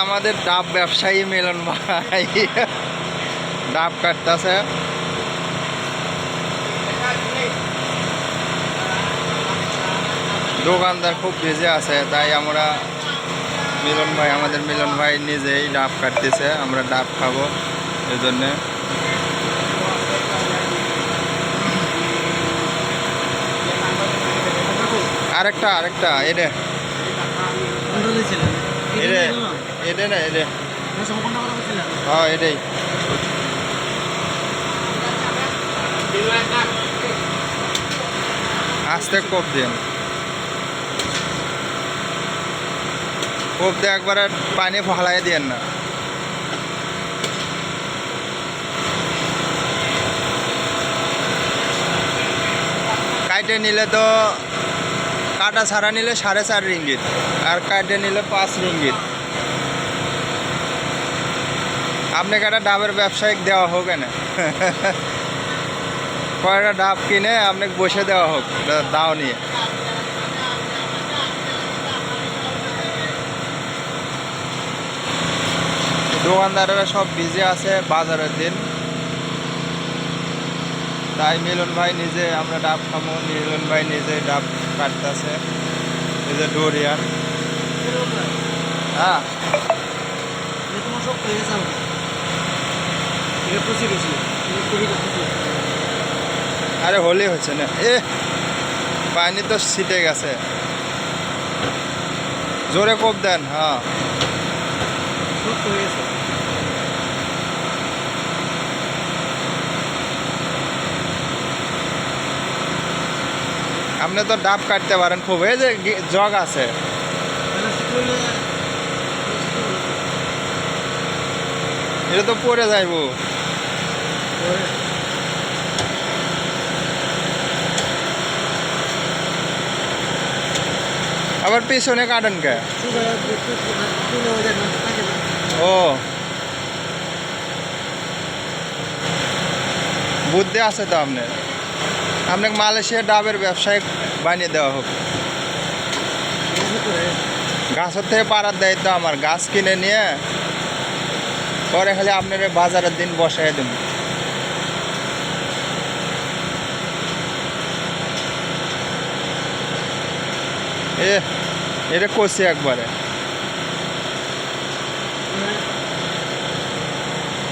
আমাদের ডাব ব্যবসায়ী মিলন ভাই ডাব কাটতেছে। দোকানদার খুব বিজি আছে, তাই আমরা আমাদের মিলন ভাই নিজেই ডাব কাটতেছে, আমরা ডাব খাবো এই জন্যে। আরেকটা এটা না হ্যাঁ এটাই। আস্তে কোপ দিন, কোপ দিয়ে একবার পানি ফলাই দিয়েন না। কাইটে নিলে তো কাটা ছাড়া নিলে 4.5 রিঙ্গিত, আর কাইটে নিলে 5 রিঙ্গিত। আপনাকে একটা ডাবের ব্যবসায়িক দেওয়া হোক না কয়টা ডাব কিনে আপনাকে বসে দেওয়া হোক দাও নিয়ে। দোকানদারেরা সব বিজি আছে বাজারের দিন, তাই মিলন ভাই নিজে, আমরা ডাব খাবো, মিলন ভাই নিজে ডাব কাটতেছে, নিজে ডোরিয়ান। হ্যাঁ আরে হলি হচ্ছে না, পানি তো ছিটে গেছে, জোরে কোপ দেন। হ্যাঁ আপনি তো ডাব কাটতে পারেন খুব, এই যে জগ আছে এটা তো পড়ে যাইব। আবার পিছনে কাটেন কে? ও বুদ্ধি আছে তো আপনার, আপনাকে মালয়েশিয়ার ডাবের ব্যবসায় বানিয়ে দেওয়া হোক। গাছের থেকে পাড়ার দায়িত্ব আমার, গাছ কিনে নিয়ে পরে খালি আপনার বাজারের দিন বসাই দেব। এটা করছি একবারে।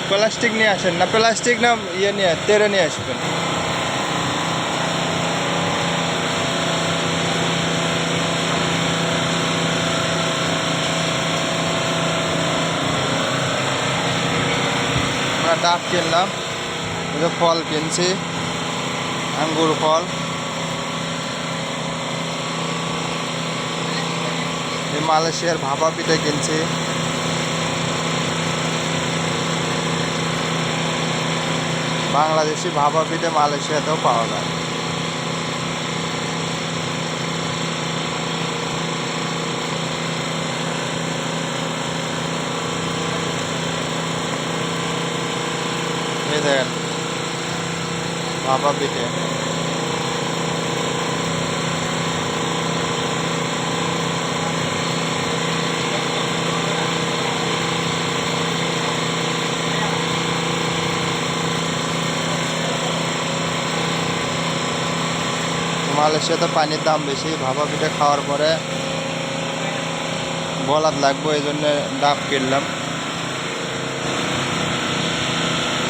প্লাস্টিক নিয়ে আসেন না, প্লাস্টিক না ইয়ে নিয়ে তেরে নিয়ে আসবেন। আমরা ডাব কিনলাম, ফল কিনছি, আঙ্গুর ফল, মালয়েশিয়ার ভাপা পিঠা কিনছি। বাংলাদেশি ভাপা পিঠে মালয়েশিয়াতেও পাওয়া যায়। এই দেখেন ভাপা পিঠে। মালয়েশিয়াতে পানির দাম বেশি, ভাপা পিঠে খাওয়ার পরে গলাত লাগবো, এই জন্য ডাব কিনলাম।